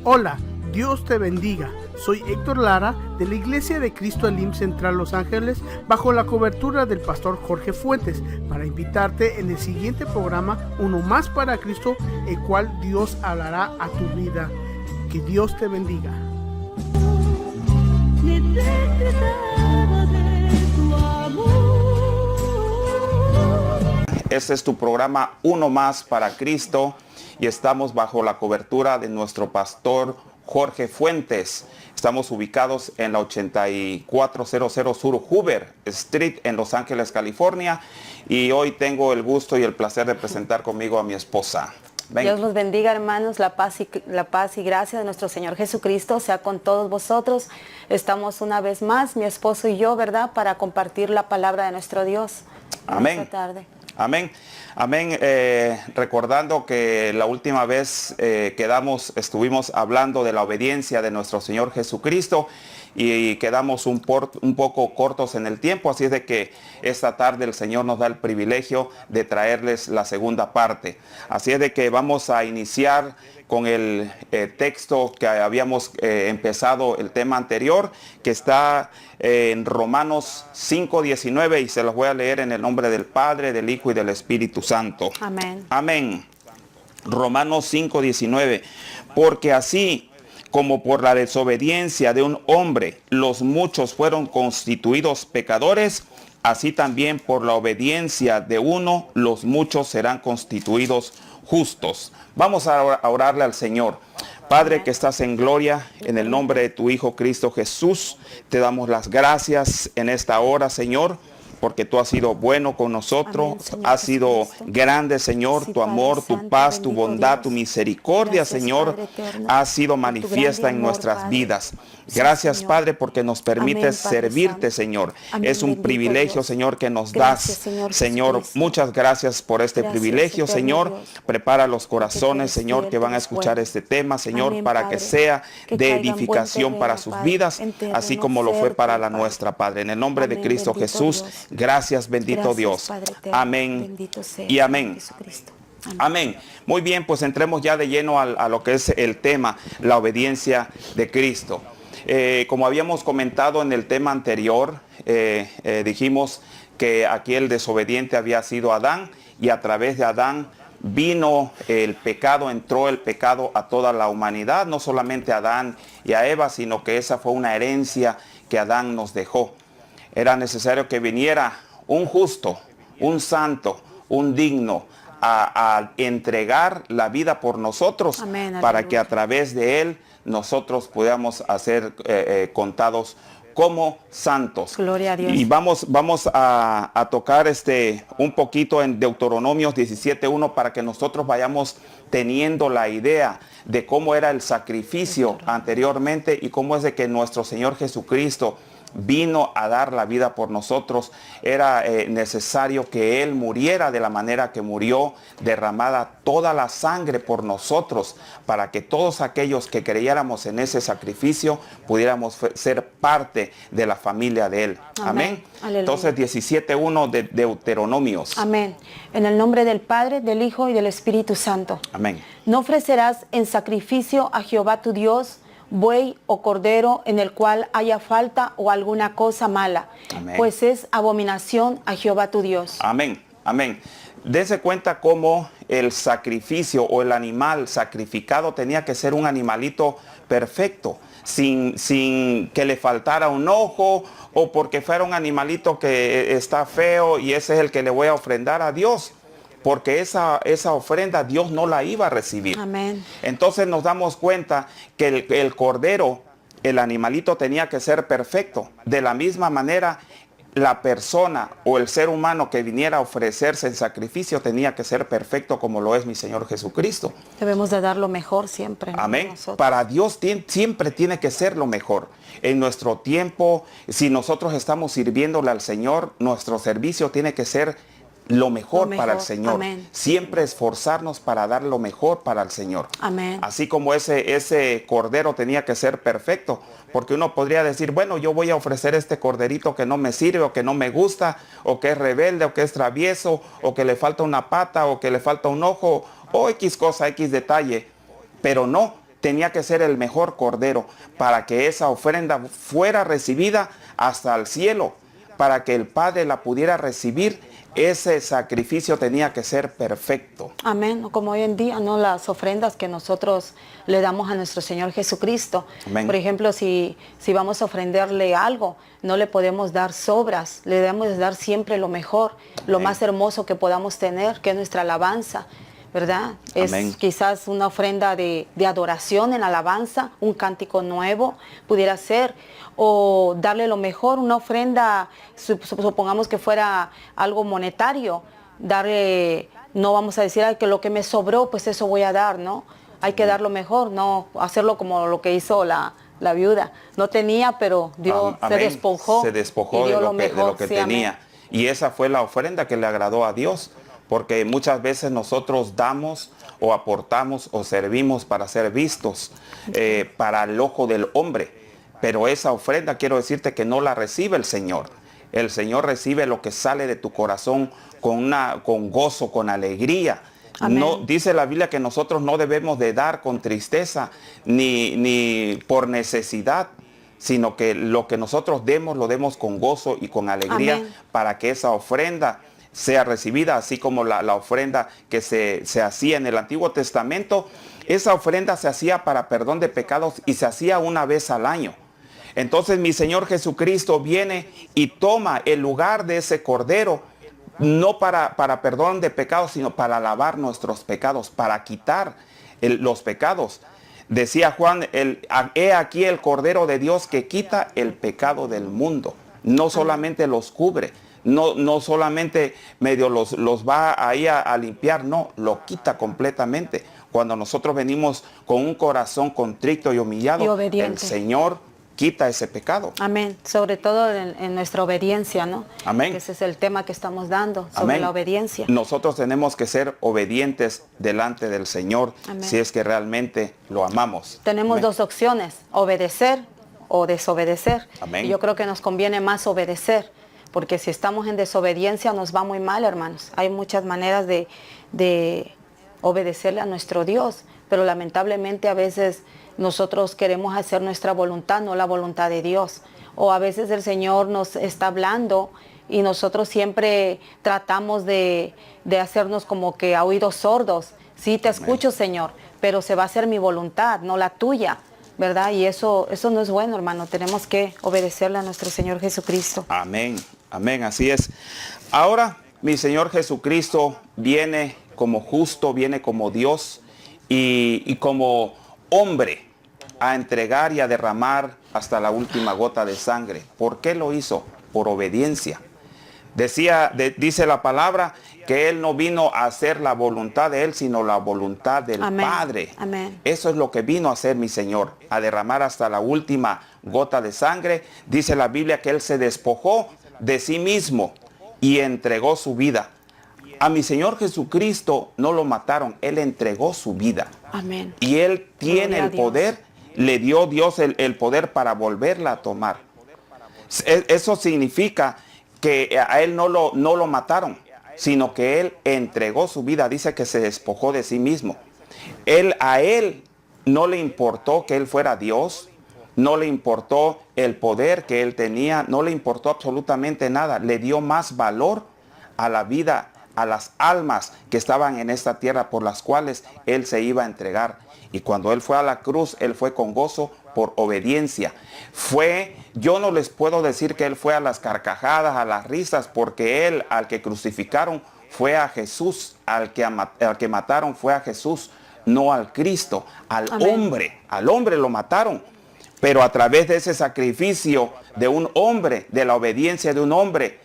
Hola, Dios te bendiga. Soy Héctor Lara de la Iglesia de Cristo Elim Central Los Ángeles, bajo la cobertura del pastor Jorge Fuentes, para invitarte en el siguiente programa, Uno Más para Cristo, el cual Dios hablará a tu vida. Que Dios te bendiga. Este es tu programa Uno Más para Cristo y estamos bajo la cobertura de nuestro pastor Jorge Fuentes. Estamos ubicados en la 8400 Sur Hoover Street en Los Ángeles, California, y hoy tengo el gusto y el placer de presentar conmigo a mi esposa. Ven. Dios los bendiga, hermanos. La paz y gracia de nuestro Señor Jesucristo sea con todos vosotros. Estamos una vez más, mi esposo y yo, ¿verdad?, para compartir la palabra de nuestro Dios. Amén. Esta tarde. Amén. Amén. Recordando que la última vez estuvimos hablando de la obediencia de nuestro Señor Jesucristo y quedamos un poco cortos en el tiempo, así es de que esta tarde el Señor nos da el privilegio de traerles la segunda parte. Así es de que vamos a iniciar con el texto que habíamos empezado el tema anterior, que está en Romanos 5:19, y se los voy a leer en el nombre del Padre, del Hijo y del Espíritu Santo. Amén. Amén. Romanos 5:19. Porque así como por la desobediencia de un hombre los muchos fueron constituidos pecadores, así también por la obediencia de uno los muchos serán constituidos justos. Vamos a orarle al Señor. Padre que estás en gloria, en el nombre de tu Hijo Cristo Jesús, te damos las gracias en esta hora, Señor, porque tú has sido bueno con nosotros. Amén, has sido grande, Señor, sí, tu amor, Padre tu Santo, paz, tu bondad, Dios, tu misericordia, gracias, Señor, ha sido manifiesta en nuestras Padre. Vidas. Gracias, sí, Padre, porque nos permites amén, servirte, Santo. Señor. Amén, es un privilegio, Dios, Señor, que nos gracias, das. Señor, muchas gracias por este gracias, privilegio, Señor. Dios. Prepara los corazones, Señor, que van a escuchar este tema, Señor, amén, para Padre, que sea de edificación para sus vidas, así como lo fue para la nuestra, Padre. En el nombre amén, de Cristo Jesús. Dios. Gracias, bendito gracias, Dios. Amén y amén. Amén. Amén. Muy bien, pues entremos ya de lleno a lo que es el tema, la obediencia de Cristo. Como habíamos comentado en el tema anterior, dijimos que aquí el desobediente había sido Adán, y a través de Adán vino el pecado, entró el pecado a toda la humanidad, no solamente a Adán y a Eva, sino que esa fue una herencia que Adán nos dejó. Era necesario que viniera un justo, un santo, un digno a entregar la vida por nosotros. Amén, para aleluya. Que a través de él nosotros podamos ser contados como santos. Gloria a Dios. Y vamos a tocar un poquito en Deuteronomios 17:1 para que nosotros vayamos teniendo la idea de cómo era el sacrificio anteriormente y cómo es de que nuestro Señor Jesucristo vino a dar la vida por nosotros. Era necesario que Él muriera de la manera que murió, derramada toda la sangre por nosotros, para que todos aquellos que creyéramos en ese sacrificio pudiéramos ser parte de la familia de Él. Amén. Amén. Entonces 17:1 de Deuteronomios. Amén. En el nombre del Padre, del Hijo y del Espíritu Santo. Amén. No ofrecerás en sacrificio a Jehová tu Dios buey o cordero en el cual haya falta o alguna cosa mala, amén, pues es abominación a Jehová tu Dios. Amén, amén. Dese cuenta cómo el sacrificio o el animal sacrificado tenía que ser un animalito perfecto, sin que le faltara un ojo, o porque fuera un animalito que está feo y ese es el que le voy a ofrendar a Dios. Porque esa ofrenda Dios no la iba a recibir. Amén. Entonces nos damos cuenta que el cordero, el animalito, tenía que ser perfecto. De la misma manera, la persona o el ser humano que viniera a ofrecerse en sacrificio tenía que ser perfecto como lo es mi Señor Jesucristo. Debemos de dar lo mejor siempre, ¿no? Amén. Nosotros. Para Dios siempre tiene que ser lo mejor. En nuestro tiempo, si nosotros estamos sirviéndole al Señor, nuestro servicio tiene que ser lo mejor para el Señor. Amén. Siempre esforzarnos para dar lo mejor para el Señor. Amén. Así como ese cordero tenía que ser perfecto, porque uno podría decir, bueno, yo voy a ofrecer este corderito que no me sirve, o que no me gusta, o que es rebelde, o que es travieso, o que le falta una pata, o que le falta un ojo, o X cosa, X detalle. Pero no, tenía que ser el mejor cordero para que esa ofrenda fuera recibida hasta el cielo, para que el Padre la pudiera recibir. Ese sacrificio tenía que ser perfecto. Amén. Como hoy en día, ¿no? Las ofrendas que nosotros le damos a nuestro Señor Jesucristo. Amén. Por ejemplo, si vamos a ofrendarle algo, no le podemos dar sobras, le debemos dar siempre lo mejor, lo más hermoso que podamos tener, que es nuestra alabanza, ¿verdad? Amén. Es quizás una ofrenda de adoración en alabanza, un cántico nuevo, pudiera ser, o darle lo mejor, una ofrenda, supongamos que fuera algo monetario, darle, no vamos a decir, ay, que lo que me sobró, pues eso voy a dar, ¿no? Hay que dar lo mejor, no hacerlo como lo que hizo la viuda. No tenía, pero Dios se despojó. Se despojó de lo que tenía. Amén. Y esa fue la ofrenda que le agradó a Dios. Porque muchas veces nosotros damos o aportamos o servimos para ser vistos para el ojo del hombre. Pero esa ofrenda, quiero decirte que no la recibe el Señor. El Señor recibe lo que sale de tu corazón con gozo, con alegría. No, dice la Biblia que nosotros no debemos de dar con tristeza ni por necesidad, sino que lo que nosotros demos, lo demos con gozo y con alegría. Amén. Para que esa ofrenda sea recibida, así como la ofrenda que se hacía en el Antiguo Testamento. Esa ofrenda se hacía para perdón de pecados y se hacía una vez al año. Entonces mi Señor Jesucristo viene y toma el lugar de ese cordero, no para perdón de pecados, sino para lavar nuestros pecados, para quitar los pecados. Decía Juan, he aquí el Cordero de Dios que quita el pecado del mundo. No solamente los cubre, no solamente medio los va ahí a limpiar, no, lo quita completamente. Cuando nosotros venimos con un corazón contrito y humillado, el Señor quita ese pecado. Amén. Sobre todo en nuestra obediencia, ¿no? Amén. Ese es el tema que estamos dando, sobre la obediencia. Nosotros tenemos que ser obedientes delante del Señor. Amén. Si es que realmente lo amamos. Tenemos dos opciones, obedecer o desobedecer. Amén. Y yo creo que nos conviene más obedecer, porque si estamos en desobediencia nos va muy mal, hermanos. Hay muchas maneras de obedecerle a nuestro Dios, pero lamentablemente a veces nosotros queremos hacer nuestra voluntad, no la voluntad de Dios. O a veces el Señor nos está hablando y nosotros siempre tratamos de hacernos como que a oídos sordos. Sí, te escucho, Señor, pero se va a hacer mi voluntad, no la tuya, ¿verdad? Y eso no es bueno, hermano. Tenemos que obedecerle a nuestro Señor Jesucristo. Amén, amén, así es. Ahora, mi Señor Jesucristo viene como justo, viene como Dios y como hombre a entregar y a derramar hasta la última gota de sangre. ¿Por qué lo hizo? Por obediencia. Dice la palabra que Él no vino a hacer la voluntad de Él, sino la voluntad del Amén. Padre. Amén. Eso es lo que vino a hacer mi Señor, a derramar hasta la última gota de sangre. Dice la Biblia que Él se despojó de sí mismo y entregó su vida. A mi Señor Jesucristo no lo mataron, Él entregó su vida. Amén. Y Él tiene el poder, le dio Dios el poder para volverla a tomar. Eso significa que a Él no lo mataron, sino que Él entregó su vida. Dice que se despojó de sí mismo. A Él no le importó que Él fuera Dios, no le importó el poder que Él tenía, no le importó absolutamente nada. Le dio más valor a la vida, a las almas que estaban en esta tierra por las cuales Él se iba a entregar. Y cuando Él fue a la cruz, Él fue con gozo por obediencia. Yo no les puedo decir que Él fue a las carcajadas, a las risas, porque Él, al que crucificaron, fue a Jesús, al que mataron fue a Jesús, no al Cristo, al hombre lo mataron. Pero a través de ese sacrificio de un hombre, de la obediencia de un hombre,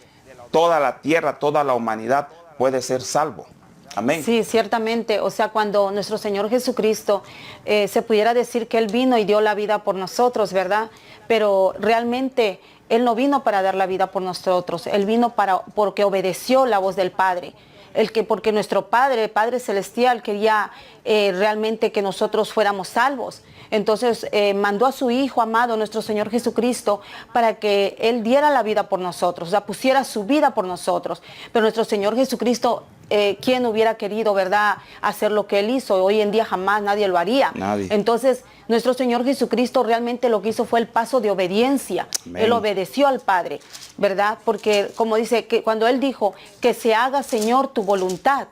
toda la tierra, toda la humanidad puede ser salvo. Amén. Sí, ciertamente. O sea, cuando nuestro Señor Jesucristo se pudiera decir que Él vino y dio la vida por nosotros, ¿verdad? Pero realmente Él no vino para dar la vida por nosotros. Él vino porque obedeció la voz del Padre. Porque nuestro Padre, el Padre Celestial, quería realmente que nosotros fuéramos salvos. Entonces mandó a su Hijo amado, nuestro Señor Jesucristo, para que Él diera la vida por nosotros, o sea, pusiera su vida por nosotros. Pero nuestro Señor Jesucristo ¿quién hubiera querido, verdad, hacer lo que Él hizo? Hoy en día jamás nadie lo haría. Nadie. Entonces, nuestro Señor Jesucristo realmente lo que hizo fue el paso de obediencia. Amén. Él obedeció al Padre, ¿verdad? Porque como dice, que cuando Él dijo, que se haga, Señor, tu voluntad,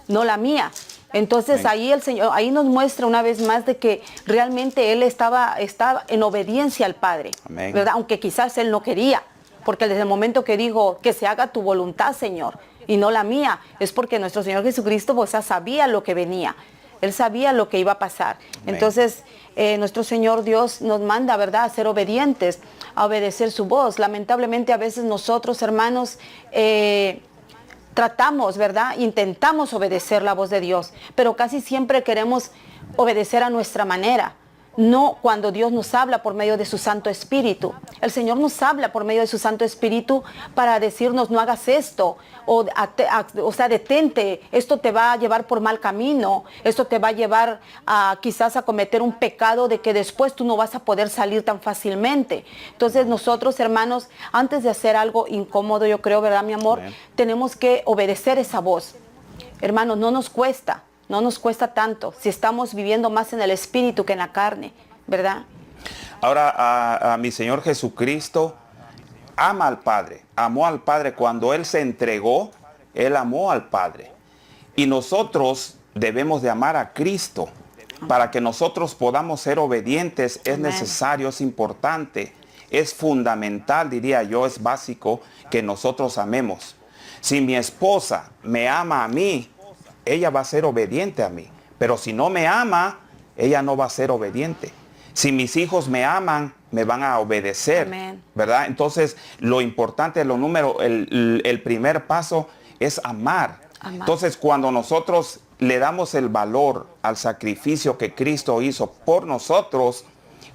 no la mía. Entonces Amén. ahí el Señor, ahí nos muestra una vez más de que realmente Él estaba en obediencia al Padre, Amén. ¿verdad? Aunque quizás Él no quería, porque desde el momento que dijo, que se haga tu voluntad, Señor, y no la mía, es porque nuestro Señor Jesucristo, pues, ya sabía lo que venía. Él sabía lo que iba a pasar. Amén. Entonces, nuestro Señor Dios nos manda, ¿verdad?, a ser obedientes, a obedecer su voz. Lamentablemente, a veces nosotros, hermanos, tratamos, ¿verdad?, intentamos obedecer la voz de Dios, pero casi siempre queremos obedecer a nuestra manera. No cuando Dios nos habla por medio de su Santo Espíritu. El Señor nos habla por medio de su Santo Espíritu para decirnos, no hagas esto, o sea, detente, esto te va a llevar por mal camino, esto te va a llevar quizás a cometer un pecado de que después tú no vas a poder salir tan fácilmente. Entonces nosotros, hermanos, antes de hacer algo incómodo, yo creo, ¿verdad, mi amor? Amén. Tenemos que obedecer esa voz. Hermanos, no nos cuesta. No nos cuesta tanto si estamos viviendo más en el espíritu que en la carne, ¿verdad? Ahora, a mi Señor Jesucristo ama al Padre, amó al Padre. Cuando Él se entregó, Él amó al Padre. Y nosotros debemos de amar a Cristo. Para que nosotros podamos ser obedientes es Amén. necesario, es importante, es fundamental, diría yo, es básico que nosotros amemos. Si mi esposa me ama a mí, ella va a ser obediente a mí. Pero si no me ama, ella no va a ser obediente. Si mis hijos me aman, me van a obedecer. Amén. ¿Verdad? Entonces, lo importante, el primer paso es amar. Amar. Entonces, cuando nosotros le damos el valor al sacrificio que Cristo hizo por nosotros,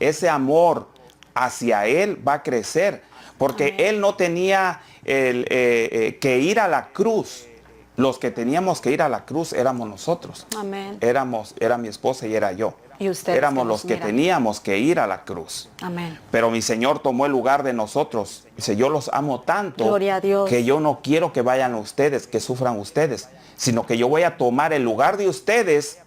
ese amor hacia Él va a crecer. Porque Amén. Él no tenía que ir a la cruz. Los que teníamos que ir a la cruz éramos nosotros. Amén. Era mi esposa y era yo. Y ustedes Éramos que los nos que miran. teníamos que ir a la cruz. Amén. Pero mi Señor tomó el lugar de nosotros. Dice, yo los amo tanto Gloria a Dios. que yo no quiero que vayan ustedes, que sufran ustedes, sino que yo voy a tomar el lugar de ustedes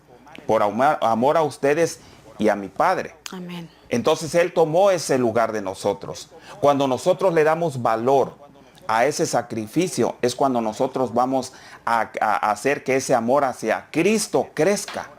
por amor a ustedes y a mi Padre. Amén. Entonces Él tomó ese lugar de nosotros. Cuando nosotros le damos valor a ese sacrificio, es cuando nosotros vamos a hacer que ese amor hacia Cristo crezca.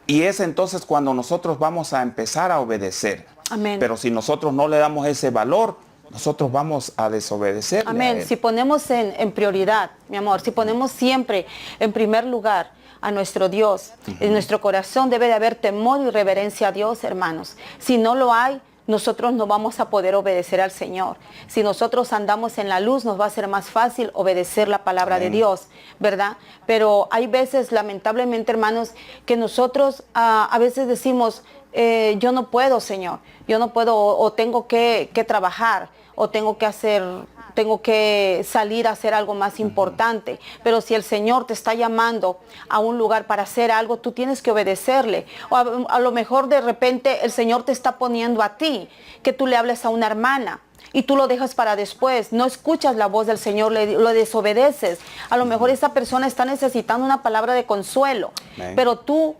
Y es entonces cuando nosotros vamos a empezar a obedecer. Amén. Pero si nosotros no le damos ese valor, nosotros vamos a desobedecer. Amén. Si ponemos en prioridad, mi amor, si ponemos siempre en primer lugar a nuestro Dios, en nuestro corazón debe de haber temor y reverencia a Dios, hermanos. Si no lo hay, nosotros no vamos a poder obedecer al Señor. Si nosotros andamos en la luz, nos va a ser más fácil obedecer la palabra Amén. de Dios, ¿verdad? Pero hay veces, lamentablemente, hermanos, que nosotros a veces decimos, yo no puedo, Señor, yo no puedo, o tengo que trabajar, o tengo que salir a hacer algo más importante. Pero si el Señor te está llamando a un lugar para hacer algo, tú tienes que obedecerle. O a lo mejor de repente el Señor te está poniendo a ti, que tú le hables a una hermana y tú lo dejas para después. No escuchas la voz del Señor, lo desobedeces. A lo mejor esa persona está necesitando una palabra de consuelo. Amén. Pero tú,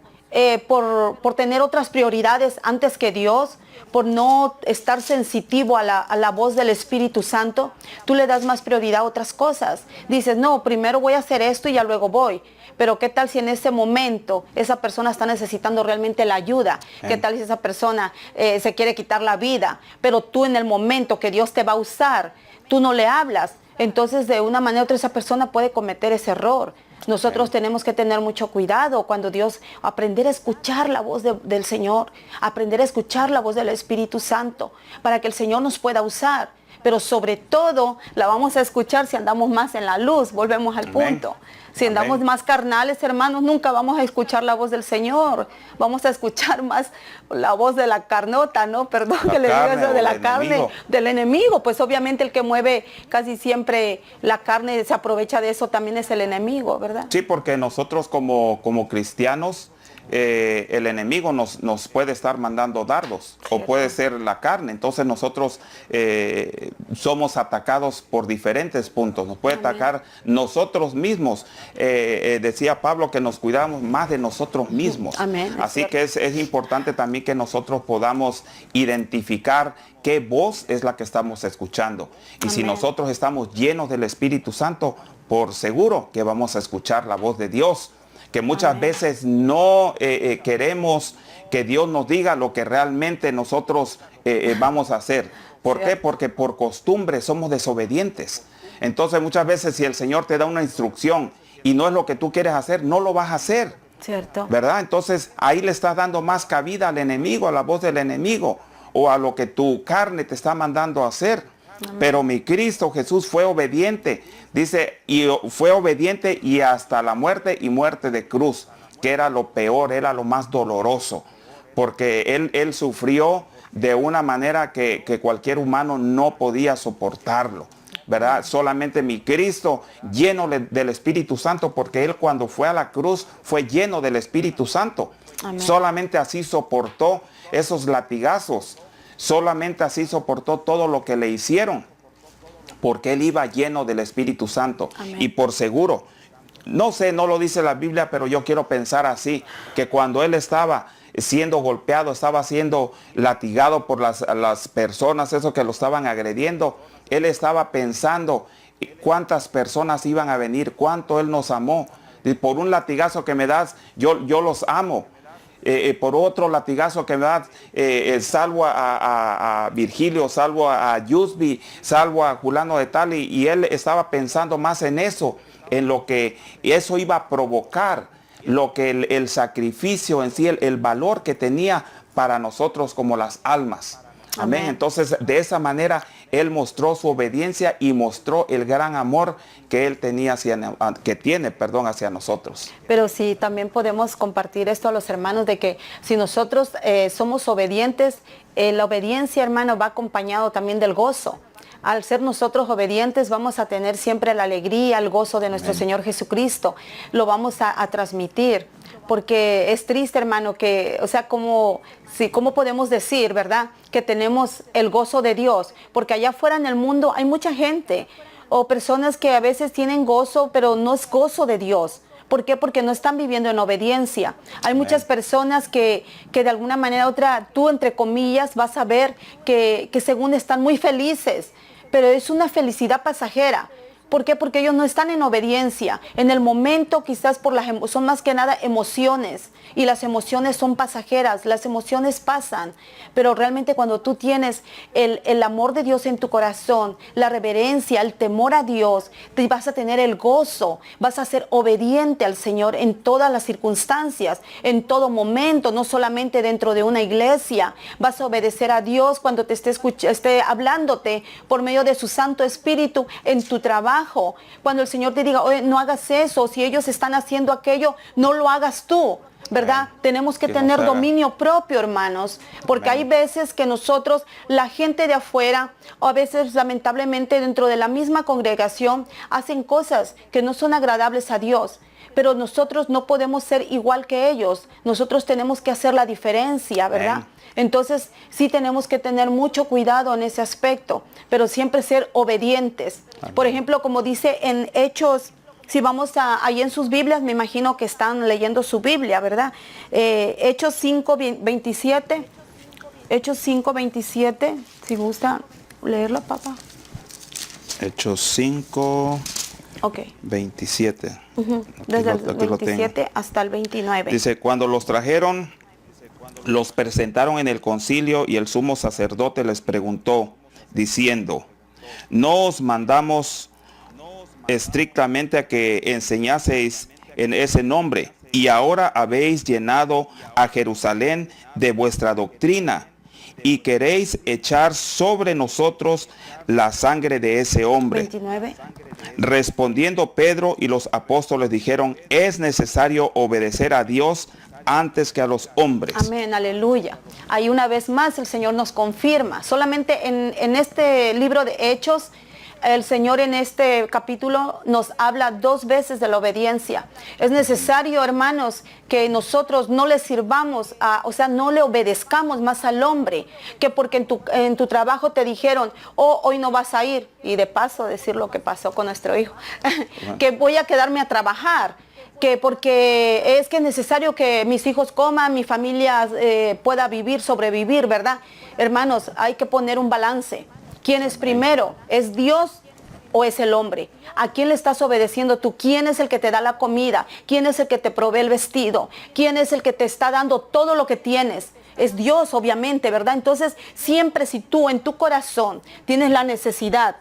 por tener otras prioridades antes que Dios, por no estar sensitivo a la voz del Espíritu Santo, tú le das más prioridad a otras cosas. Dices, no, primero voy a hacer esto y ya luego voy. Pero ¿qué tal si en ese momento esa persona está necesitando realmente la ayuda? ¿Qué tal si esa persona se quiere quitar la vida? Pero tú en el momento que Dios te va a usar, tú no le hablas. Entonces de una manera u otra esa persona puede cometer ese error. Nosotros tenemos que tener mucho cuidado cuando Dios, aprender a escuchar la voz del Señor, aprender a escuchar la voz del Espíritu Santo, para que el Señor nos pueda usar. Pero sobre todo la vamos a escuchar si andamos más en la luz, volvemos al Amén. punto. Si andamos Amén. más carnales, hermanos, nunca vamos a escuchar la voz del Señor. Vamos a escuchar más la voz de la carnota, ¿no? Perdón La que le diga carne eso, de o la del carne, enemigo. del enemigo. Pues obviamente el que mueve casi siempre la carne, se aprovecha de eso, también es el enemigo, ¿verdad? Sí, porque nosotros como cristianos el enemigo nos puede estar mandando dardos, o puede ser la carne. Entonces nosotros somos atacados por diferentes puntos. Nos puede atacar nosotros mismos. Decía Pablo que nos cuidamos más de nosotros mismos. Amén. Así que es importante también que nosotros podamos identificar qué voz es la que estamos escuchando. Y si nosotros estamos llenos del Espíritu Santo, por seguro que vamos a escuchar la voz de Dios, que muchas veces no queremos que Dios nos diga lo que realmente nosotros vamos a hacer. ¿Por qué? Porque por costumbre somos desobedientes. Entonces muchas veces si el Señor te da una instrucción y no es lo que tú quieres hacer, no lo vas a hacer. Cierto. ¿Verdad? Entonces ahí le estás dando más cabida al enemigo, a la voz del enemigo, o a lo que tu carne te está mandando a hacer. Pero mi Cristo Jesús fue obediente, dice, y fue obediente y hasta la muerte, y muerte de cruz, que era lo peor, era lo más doloroso, porque él sufrió de una manera que cualquier humano no podía soportarlo, ¿verdad? Solamente mi Cristo lleno del Espíritu Santo, porque él cuando fue a la cruz fue lleno del Espíritu Santo. Amén. Solamente así soportó esos latigazos. Solamente así soportó todo lo que le hicieron, porque él iba lleno del Espíritu Santo. Amén. Y por seguro, no sé, no lo dice la Biblia, pero yo quiero pensar así, que cuando él estaba siendo golpeado, estaba siendo latigado por las personas, esos que lo estaban agrediendo, él estaba pensando cuántas personas iban a venir, cuánto él nos amó. Y por un latigazo que me das, yo los amo. Por otro latigazo que me da, salvo a Virgilio, salvo a Yusbi, salvo a Julano de tal, y él estaba pensando más en eso, en lo que eso iba a provocar, lo que el sacrificio en sí, el valor que tenía para nosotros como las almas. Amén. Entonces, de esa manera, él mostró su obediencia y mostró el gran amor que él tenía hacia nosotros. Pero sí, también podemos compartir esto a los hermanos, de que si nosotros somos obedientes, la obediencia, hermano, va acompañado también del gozo. Al ser nosotros obedientes, vamos a tener siempre la alegría, el gozo de nuestro Señor Jesucristo. Lo vamos a transmitir. Porque es triste, hermano, que, o sea, ¿cómo podemos decir, verdad, que tenemos el gozo de Dios? Porque allá afuera en el mundo hay mucha gente o personas que a veces tienen gozo, pero no es gozo de Dios. ¿Por qué? Porque no están viviendo en obediencia. Hay muchas personas que de alguna manera u otra, tú entre comillas, vas a ver que según están muy felices, pero es una felicidad pasajera. ¿Por qué? Porque ellos no están en obediencia. En el momento quizás son más que nada emociones. Y las emociones son pasajeras, las emociones pasan. Pero realmente cuando tú tienes el amor de Dios en tu corazón, la reverencia, el temor a Dios, te vas a tener el gozo, vas a ser obediente al Señor en todas las circunstancias, en todo momento, no solamente dentro de una iglesia. Vas a obedecer a Dios cuando te esté hablándote por medio de su Santo Espíritu en tu trabajo. Cuando el Señor te diga, oye, no hagas eso, si ellos están haciendo aquello, no lo hagas tú, ¿verdad? Tenemos que tener dominio propio, hermanos, porque hay veces que nosotros, la gente de afuera, o a veces lamentablemente dentro de la misma congregación, hacen cosas que no son agradables a Dios. Pero nosotros no podemos ser igual que ellos. Nosotros tenemos que hacer la diferencia, ¿verdad? Amén. Entonces sí tenemos que tener mucho cuidado en ese aspecto, pero siempre ser obedientes. Amén. Por ejemplo, como dice en Hechos, si vamos ahí en sus Biblias, me imagino que están leyendo su Biblia, ¿verdad? Hechos 5:27. Hechos 5:27, si gusta leerlo, papá. Hechos 5. Okay. 27. Desde el 27 hasta el 29. Dice, cuando los trajeron, los presentaron en el concilio y el sumo sacerdote les preguntó, diciendo, ¿no os mandamos estrictamente a que enseñaseis en ese nombre? Y ahora habéis llenado a Jerusalén de vuestra doctrina y queréis echar sobre nosotros la sangre de ese hombre. 29. Respondiendo Pedro y los apóstoles dijeron, es necesario obedecer a Dios antes que a los hombres. Amén, aleluya. Ahí una vez más el Señor nos confirma. Solamente en este libro de Hechos el Señor en este capítulo nos habla 2 veces de la obediencia. Es necesario, hermanos, que nosotros no le sirvamos, o sea, no le obedezcamos más al hombre, que porque en tu trabajo te dijeron, oh, hoy no vas a ir, y de paso decir lo que pasó con nuestro hijo, que voy a quedarme a trabajar, que porque es que es necesario que mis hijos coman, mi familia pueda vivir, sobrevivir, ¿verdad? Hermanos, hay que poner un balance. ¿Quién es primero? ¿Es Dios o es el hombre? ¿A quién le estás obedeciendo tú? ¿Quién es el que te da la comida? ¿Quién es el que te provee el vestido? ¿Quién es el que te está dando todo lo que tienes? Es Dios, obviamente, ¿verdad? Entonces, siempre si tú en tu corazón tienes la necesidad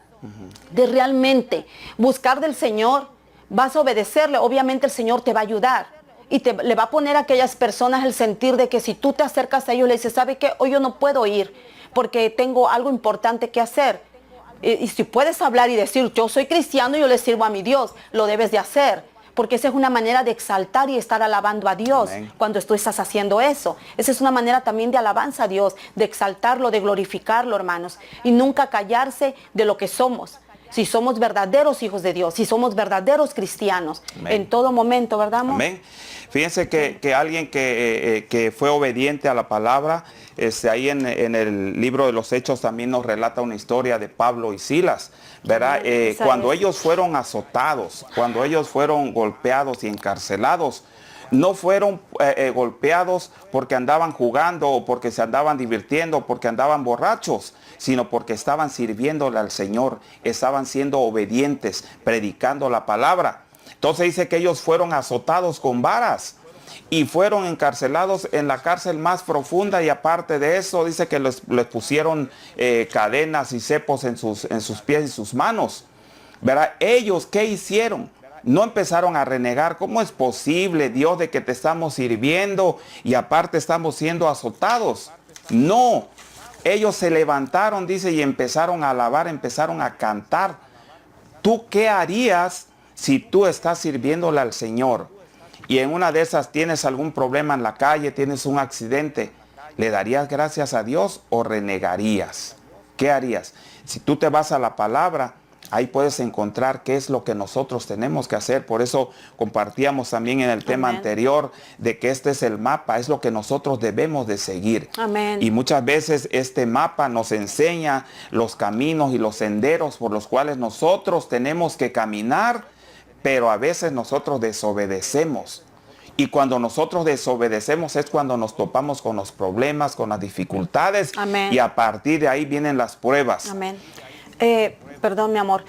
de realmente buscar del Señor, vas a obedecerle. Obviamente el Señor te va a ayudar. Y le va a poner a aquellas personas el sentir de que si tú te acercas a ellos, le dices, ¿sabe qué? Hoy yo no puedo ir porque tengo algo importante que hacer. Y si puedes hablar y decir, yo soy cristiano y yo le sirvo a mi Dios, lo debes de hacer. Porque esa es una manera de exaltar y estar alabando a Dios. Amén. Cuando tú estás haciendo eso. Esa es una manera también de alabanza a Dios, de exaltarlo, de glorificarlo, hermanos. Y nunca callarse de lo que somos. Si somos verdaderos hijos de Dios, si somos verdaderos cristianos, amén, en todo momento, ¿verdad, amor? Amén. Fíjense que alguien que fue obediente a la palabra, ahí en el libro de los Hechos también nos relata una historia de Pablo y Silas, ¿verdad? Cuando ellos fueron azotados, cuando ellos fueron golpeados y encarcelados, no fueron golpeados porque andaban jugando o porque se andaban divirtiendo o porque andaban borrachos, sino porque estaban sirviéndole al Señor, estaban siendo obedientes, predicando la palabra. Entonces dice que ellos fueron azotados con varas y fueron encarcelados en la cárcel más profunda, y aparte de eso dice que les pusieron cadenas y cepos en sus pies y sus manos, ¿verdad? Ellos, ¿qué hicieron? No empezaron a renegar. ¿Cómo es posible, Dios, de que te estamos sirviendo y aparte estamos siendo azotados? No, ellos se levantaron, dice, y empezaron a alabar, empezaron a cantar. ¿Tú qué harías si tú estás sirviéndole al Señor y en una de esas tienes algún problema en la calle, tienes un accidente? ¿Le darías gracias a Dios o renegarías? ¿Qué harías? Si tú te vas a la palabra, ahí puedes encontrar qué es lo que nosotros tenemos que hacer. Por eso compartíamos también en el tema anterior de que este es el mapa, es lo que nosotros debemos de seguir. Amén. Y muchas veces este mapa nos enseña los caminos y los senderos por los cuales nosotros tenemos que caminar, pero a veces nosotros desobedecemos. Y cuando nosotros desobedecemos es cuando nos topamos con los problemas, con las dificultades. Amén. Y a partir de ahí vienen las pruebas. Amén. Perdón, mi amor.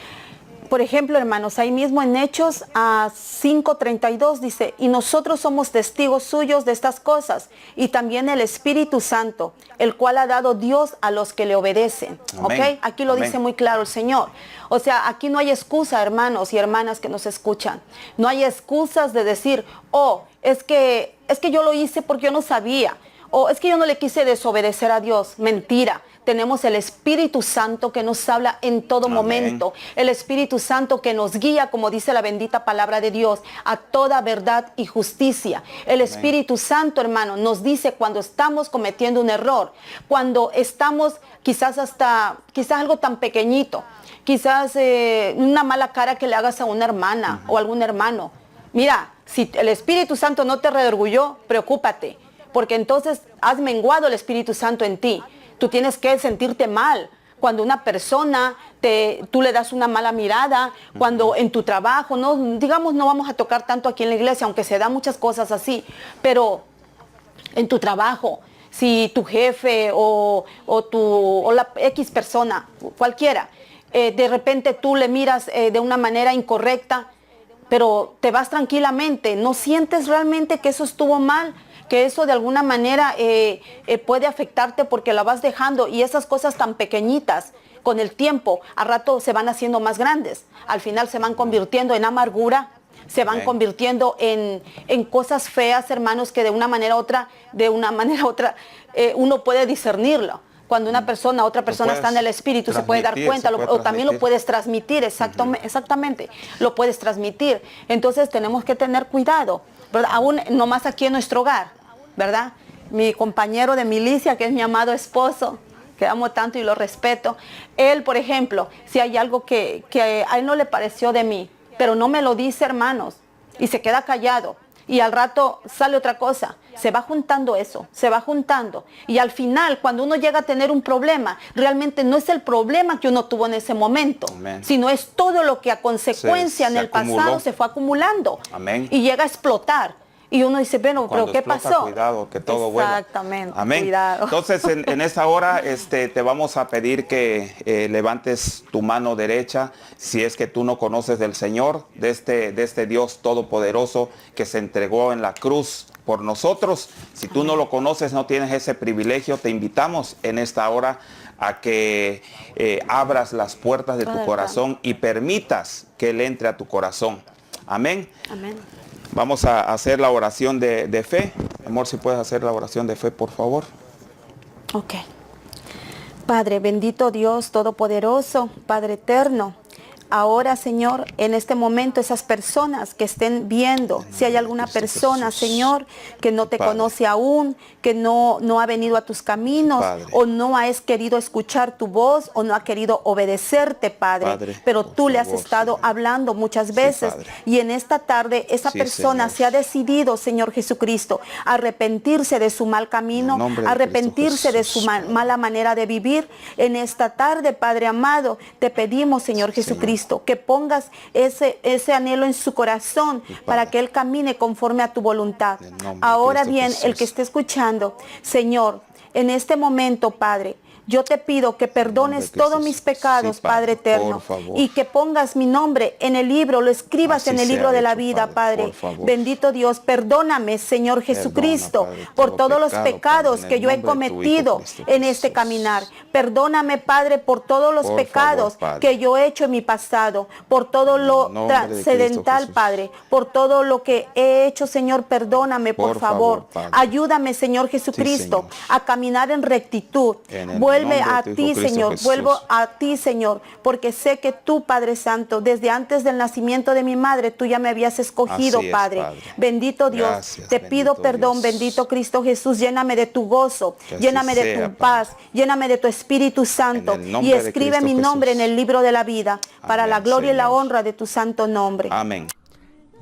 Por ejemplo, hermanos, ahí mismo en Hechos 5:32 dice, y nosotros somos testigos suyos de estas cosas, y también el Espíritu Santo, el cual ha dado Dios a los que le obedecen. Amén. ¿Ok? Aquí lo dice muy claro el Señor. O sea, aquí no hay excusa, hermanos y hermanas que nos escuchan. No hay excusas de decir, oh, es que yo lo hice porque yo no sabía. O es que yo no le quise desobedecer a Dios. Mentira. Tenemos el Espíritu Santo que nos habla en todo momento. El Espíritu Santo que nos guía, como dice la bendita palabra de Dios, a toda verdad y justicia. El Espíritu Santo, hermano, nos dice cuando estamos cometiendo un error, cuando estamos quizás algo tan pequeñito, quizás una mala cara que le hagas a una hermana o algún hermano. Mira, si el Espíritu Santo no te redarguyó, preocúpate, porque entonces has menguado el Espíritu Santo en ti. Tú tienes que sentirte mal cuando una persona, tú le das una mala mirada, cuando en tu trabajo, no vamos a tocar tanto aquí en la iglesia, aunque se dan muchas cosas así, pero en tu trabajo, si tu jefe o la X persona, cualquiera, de repente tú le miras de una manera incorrecta, pero te vas tranquilamente, no sientes realmente que eso estuvo mal, que eso de alguna manera puede afectarte porque la vas dejando, y esas cosas tan pequeñitas con el tiempo a rato se van haciendo más grandes, al final se van convirtiendo en amargura, se van convirtiendo en cosas feas, hermanos, que de una manera u otra uno puede discernirlo. Cuando una persona, otra persona está en el Espíritu, se puede dar cuenta, o también lo puedes transmitir, exactamente, lo puedes transmitir. Entonces tenemos que tener cuidado, ¿verdad? Aún nomás aquí en nuestro hogar, ¿verdad? Mi compañero de milicia, que es mi amado esposo, que amo tanto y lo respeto. Él, por ejemplo, si hay algo que a él no le pareció de mí, pero no me lo dice, hermanos, y se queda callado, y al rato sale otra cosa, se va juntando eso, se va juntando, y al final, cuando uno llega a tener un problema, realmente no es el problema que uno tuvo en ese momento, Amén. sino es todo lo que a consecuencia en el acumuló. pasado se fue acumulando. Amén. Y llega a explotar. Y uno dice, bueno, Cuando ¿pero qué explota, pasó? cuidado, que todo vuela. Exactamente, Amén. cuidado. Entonces, en esta hora te vamos a pedir que levantes tu mano derecha si es que tú no conoces del Señor, de este Dios todopoderoso que se entregó en la cruz por nosotros. Si tú no lo conoces, no tienes ese privilegio, te invitamos en esta hora a que abras las puertas de tu corazón y permitas que Él entre a tu corazón. Amén. Amén. Vamos a hacer la oración de fe. Amor, si puedes hacer la oración de fe, por favor. Ok. Padre, bendito Dios todopoderoso, Padre eterno. Ahora, Señor, en este momento esas personas que estén viendo, si hay alguna persona, Señor, que no te conoce aún, que no ha venido a tus caminos, o no has querido escuchar tu voz, o no ha querido obedecerte, Padre, pero tú le has estado hablando muchas veces, y en esta tarde esa persona se ha decidido, Señor Jesucristo, arrepentirse de su mal camino, arrepentirse de su mala manera de vivir. En esta tarde, Padre amado, te pedimos, Señor Jesucristo, que pongas ese anhelo en su corazón para que Él camine conforme a tu voluntad. Ahora bien, el que esté escuchando, Señor, en este momento, Padre, yo te pido que perdones todos mis pecados, Padre eterno, y que pongas mi nombre en el libro, lo escribas en el libro de la vida, Padre. Bendito Dios, perdóname, Señor Jesucristo, por todos los pecados que yo he cometido en este caminar. Perdóname, Padre, por todos los pecados que yo he hecho en mi pasado, por todo lo trascendental, Padre, por todo lo que he hecho, Señor, perdóname, por favor. Ayúdame, Señor Jesucristo, a caminar en rectitud. Vuelve a ti, Señor, vuelvo a ti, Señor, porque sé que tú, Padre Santo, desde antes del nacimiento de mi madre, tú ya me habías escogido, Padre. Bendito Dios, te pido perdón, bendito Cristo Jesús, lléname de tu gozo, lléname de tu paz, lléname de tu Espíritu Santo, y escribe mi nombre en el libro de la vida, para la gloria y la honra de tu santo nombre. Amén.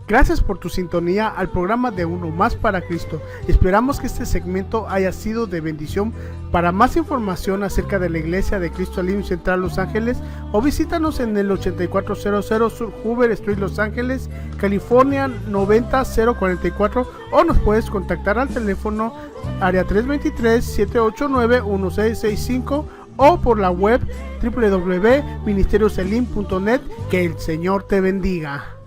Gracias por tu sintonía al programa de Uno Más para Cristo. Esperamos que este segmento haya sido de bendición. Para más información acerca de la Iglesia de Cristo Alim Central Los Ángeles, o visítanos en el 8400 Sur Hoover Street, Los Ángeles, California 90044, o nos puedes contactar al teléfono área 323-789-1665 o por la web www.ministerioselim.net. Que el Señor te bendiga.